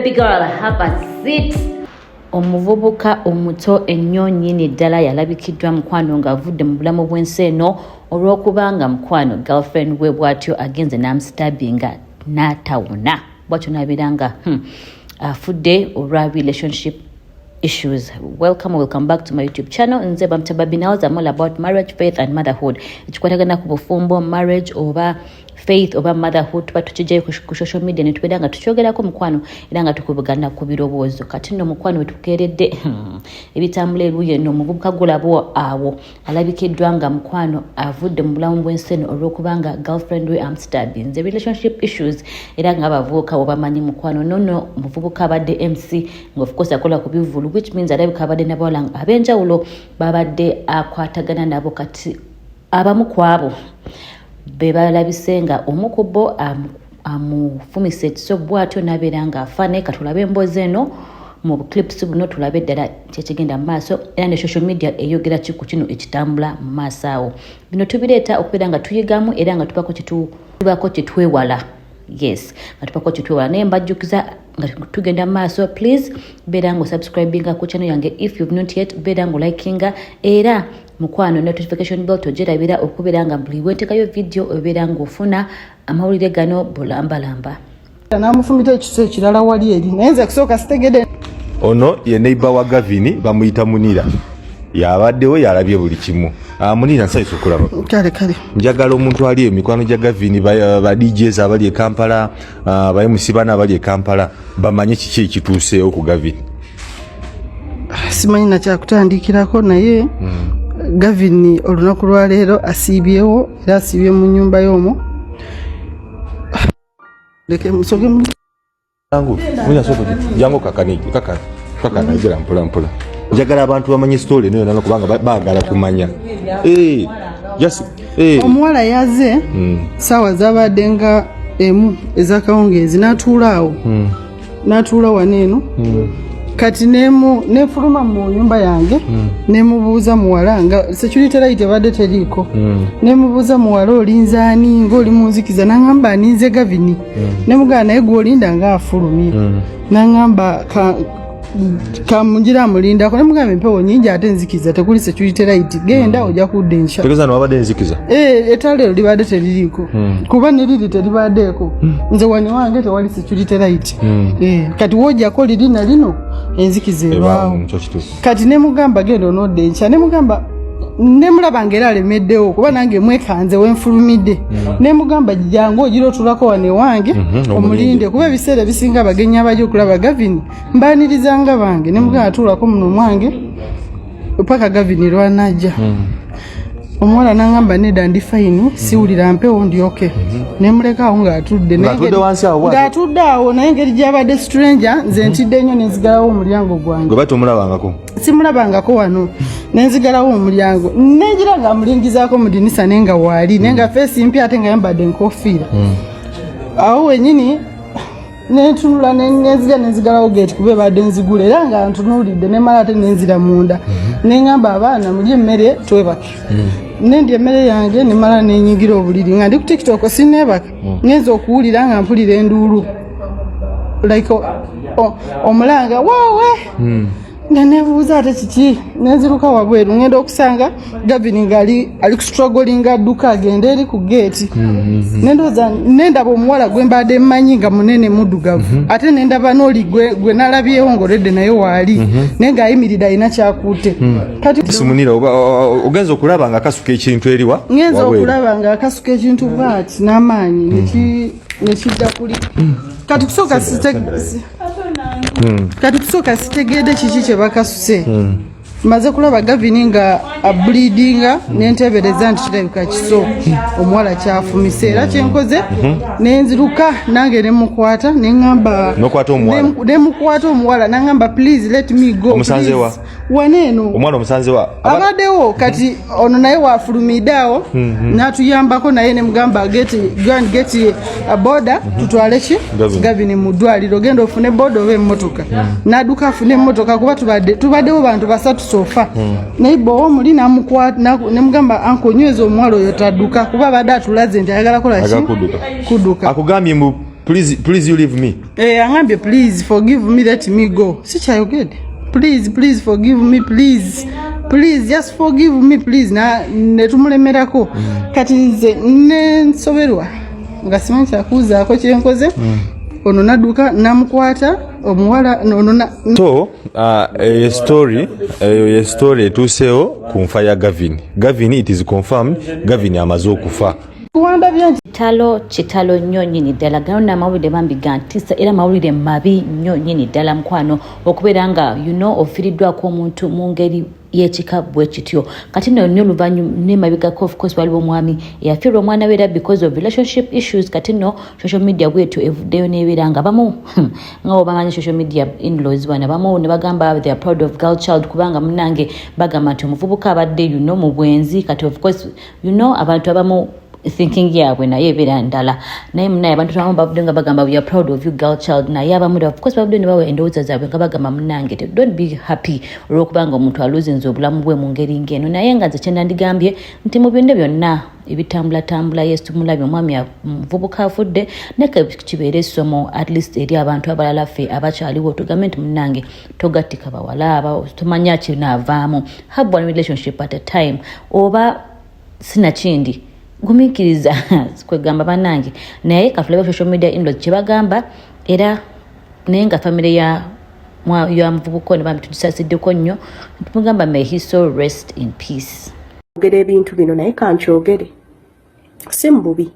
baby girl, have a seat. Omuvubuka omuto ennyonyi n'eddala yalabikiddwa mukwano ng'avudde mu bulamu bw'ensi eno olw'okubanga mukwano girlfriend we bw'atyo agenze n'amustabinga n'atawona. Bw'atyo n'abeera nga afudde olwa relationship issues. Welcome back to my YouTube channel. Nze Bamtaba Binaos. I'm all about marriage, faith and motherhood. Ekikwatagana ku bufumbo, marriage oba faith oba motherhood tuba tukijjayo ku social media ne tubeera nga tukyogerako mukwano era nga tukubugana ku birowoozo. Kati nno mukwano wetukeeredde ebitambula eruuyi eno omuvubuka gulabo awo alabikiddwa nga mukwano avudde mu bulamu bw'ensi eno olw'okubanga girlfriend we amstabbing. The relationship issues era nga abavubuka obamanyi mukwano nono omuvubuka abadde MC nga of course akola ku bivulu, which means alabika abadde n'abawala ab'enjawulo babadde akwatagana nabo. Kati abamu ku abo be balabise nga omu ku bo amufumise ekiso bw'atyo n'abeera nga afane. Katulabe emboozi eno mu clips buno tulabe ddala kyekigenda mu maaso era ne social media eyogera ki ku kino ekitambula mu maaso awo. Bino tubireeta okubeera nga tuyigamu era nga tubako kyetwewala. Yes, nga tubako kyetwewala naye mbajjukiza nga tugenda mu maaso. Please beera nga subscribinga ku channel yange if you've not yet, beera nga likinga era mukwano notification bell togerabira okubeera nga buli weetekayo video obeera nga ofuna amawulire gano bulambalamba. Namufumita ekiso ekirala wali eri naye nze kusooka sitegedde. Ono ye neighbor wa Gavini bamuyita Munira, yabaddewo yalabye buli kimu. Munira nsayise okulaba. Kale njagala omuntu ali emikwano gya Gavini ba DJs abali e Kampala, bayimusi bana abali e Kampala bamanye kiki ekituuseewo ku Gavini. Simanyi nakyakutandikirako naye Gavini olunaku lwa leero asiibyewo era asiibye mu nnyumba y'omwo. Leke musoge mu yangu munya soko jango kakana ijira mpola njagala abantu bamanye story nayo nalo kubanga baagala kumanya omuwala yaze sawa zabadde nga emu ezakawungezi n'atuulaawo n'atuula waneeno kati nefuluma mu nyumba yange nemubuuza muwala nga security light ebadde teriiko nemubuuza muwala olinzaani ng'oli munzikiza n'angamba aninze Gavini nemugamba naye gw'olinda ng'afulumye n'angamba kamungira amulindako nemugamba empewo nyingi ate nzikiza tekuli security light genda ojja kudda enkya. Tegeza wabadde nzikiza? Ettala eryo libadde teririiko kuba neriri teribaddeeko nze wani wange tewali security light kati wojjako liri na lino enzikiza ebaawo. Kati nemugamba genda onodda enkya nemugamba nemulaba ng'era alemeddewo kuba nange mwekanze wenfulumidde nemugamba jangu ogira otulako wane wange omulinde kuba ebiseera bisinga abagenyi abajja okulaba Gavini mbaanirizanga bange nemugamba atuulako muno mwange paka Gavini lwanajja. Omuwala n'angamba nedda ndi fine siwulira mpewo ndyoke nemulekaawo ng'atudde awo naye engeri gy'abadde stranger nze ntidde nnyo nenzigalawo omulyango gwange. Gwe batomulabangako? Simulabangako wano nenzigalawo omulyango nengira nga amulingizaako mu dinisa naye nga waali naye nga feesi mpya ate nga yambadde enkofiira awo wenyini nentunula nenzigalawo gate kuba ebadde nzigula era nga ntunuulidde nemala ate nenzira munda neŋŋamba abaana mulye emmere twebake nendya emmere yange nemala nenyigira obuliri nga ndi ku TikTok sineebaka ngenza okuwulira nga mpulira enduulu like omulanga woowe nga nebuuza ate kiki nenziruka wabweru ngenda okusanga Gavini ngaali kustruggling adduka agenda eri ku gate nendoza nendaba omuwala gwe mbadde mmanyi nga munene muddugavu ate nendaba n'oli gwe nalabyewo ng'oledde naye waali naye ng'ayimiridde alina kyakutte. Kati Simunira ogenza okulaba nga akasuka ekintu eriwa? Ngenza okulaba nga akasuka ekintu bw'ati n'amaanyi nekidda kuli kati kusooka sitegedde kiki kye bakasuse. Maze kulaba Gavini nga abulidinga nentebereza nti kirabika kiso omuwala kyafumise era kyenkoze nenziruka nange nemukwata neŋŋamba nemukwata omuwala n'angamba please let me go. Omusanzewa waneeno omwana omusanzewa abaddewo kati ono naye wafulumidde awo n'atuyambako naye nemugamba get boda tutwale ki Gavini mu ddwaliro genda ofune boda oba emmotoka n'adduka afune emmotoka kuba tubaddewo bantu basatu sofa naye bo muli namukwata nemugamba ankonyweza omuwala oyo tadduka kuba badde atulaze nti ayagala kola ki kudduka. Akugambye please you leave me. Angambye please forgive me, let me go. Sikyayogedde. Please forgive me, please just forgive me please. Na netumulemerako kati nze nensoberwa nga simanyi kyakuuzaako kyenkoze. Ono naduka namukwata omuwala ono so story etuuseewo ku nfa ya Gavin. It is confirmed Gavin amaze okufa. Kitalo nnyo nnyini ddala gano n'amawulire bambi ga ntisa era mawulire mabi nnyo nnyini ddala mukwano okubeera nga ofiiriddwako omuntu mu ngeri y'ekika bwe kityo kati nno oluvannyuma n'emabegako of course waliwo omwami eyafiirwa omwana we era because of relationship issues kati nno social media bwetu evuddeyo n'ebeera nga bamu nga bamanyi social media in-laws bana bamu ne bagamba they are proud of girl child kubanga munnange bagamba nti omuvubuka abadde mu bwenzi kati of course abantu abamu thinking yaabwe naye ebeera ndala naye munaye abantu abamu bavudde nga bagamba we are proud of you girl child naye abamu of course bavudde ne bawa endowooza zaabwe nga bagamba munnange don't be happy olw'okubanga omuntu aluzinze obulamu bwe mu ngeri ng'eno naye nga nze kyenandigambye nti mu byonna byonna ebitambula yesu tumulabye omwami muvubuka afudde neka kibeera essomo at least eri abantu abalala ffe abakyaliwo tugambe nti munnange togattika bawala tomanya kinaavaamu have one relationship at a time oba sinakindi gumiikiriza kwegamba bannange naye kafulaba social media in-laws kye bagamba era naye nga famire ya muvubuka ne bambi tudisasiddeko nnyo tumugamba may his soul rest in peace. Ogere ebintu bino naye kankyogere si mububi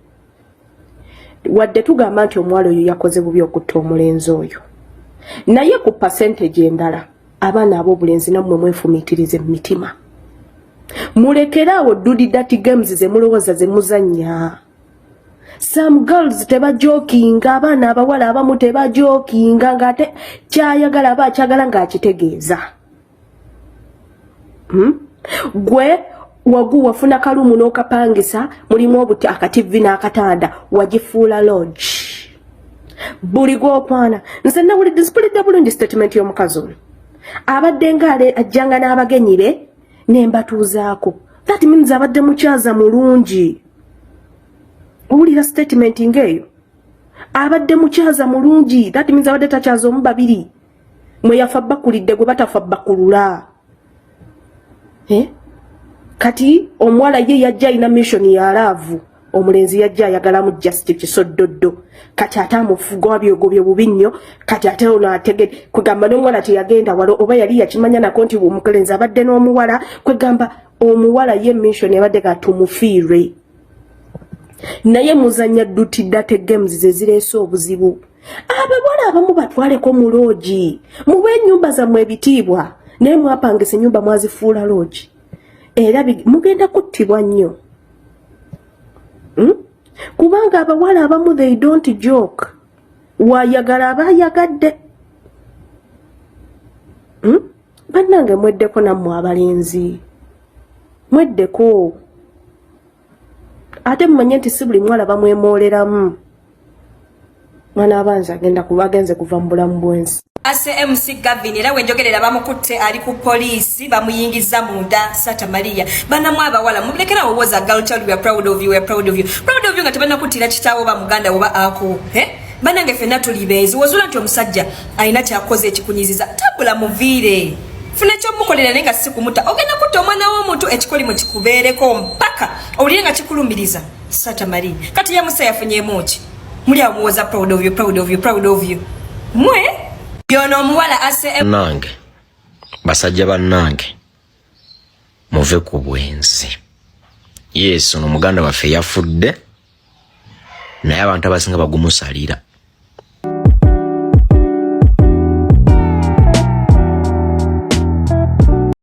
wadde tugamba nti omuwala oyo yakoze bubi okutta omulenzi oyo naye ku percentage endala abaana ab'obulenzi nammwe mwefumiitirize mu mitima mulekerawo dudi dati games ze mulowooza ze muzannya. Some girls tebajokinga, abaana abawala abamu tebajokinga ngate kyayagala aba akyagala ng'akitegeeza. Gwe wagu wafuna kalumu n'okapangisa mulimu obuti akativi n'akatanda wagifuula lodge. Buli gw'okwana nze nawulidde nsipulidde bulungi statement y'omukazi ono abadde ng'ale ajjanga n'abagenyi be nembatuuzaako. That means abadde mukyaza mulungi. Owulira statement ng'eyo abadde mukyaza mulungi. That means abadde takyaza omu babiri mwe yafa bakulidde gwe batafa bakulula. Kati omuwala ye yajja alina mission ya laavu, omulenzi yajja ayagalamu just kisododdo. Kati ate amufuga byogobyo bubi nnyo. Kati ate ono ategedde kwegamba n'omuwala teyagenda walo oba yali yakimanya nako nti omulenzi abadde n'omuwala kwegamba omuwala ye mission yabadde gatumufiire. Naye muzanya duty date games ze zireese obuzibu. Abawala abamu batwaleko mu loogi muwe ennyumba zammwe ebitiibwa naye mwapangisa ennyumba mwazifuula loogi era mugenda kuttibwa nnyo. Kubanga abawala abamu they don't joke. Wayagala abayagadde. Bannange mweddeko nammwe abalenzi mweddeko. Ate mumanye nti si buli mwala bamwemooleramu. Mwana abanza agenda kubagenze kuva mu bulamu bwensi. ACMC Gavin era wenjogerera bamukutte ali ku poliisi bamuyingiza munda Sata Maria. Banamwe abawala mubulekera owoza girl child we are proud of you, we are proud of you. Proud of you nga tebana kutira kitaawo ba muganda oba ako. Banange fena tulibezi wazula nti omusajja alina kyakoze ekikunyiziza tabula muviire. Funa kyo mukolera nenga si kumuta. Ogenda kutta omwana w'omuntu ekikoli mu kikubeereko mpaka owulire nga kikulumbiriza Sata Maria. Kati ya Musa yafunyeemu ki? Muli amuwoza proud of you, proud of you, proud of you. Mwe yono omuwala ACM nange basajja bannange muve ku bwenzi. Yes, ono muganda waffe yafudde naye abantu abasinga bagumusalira.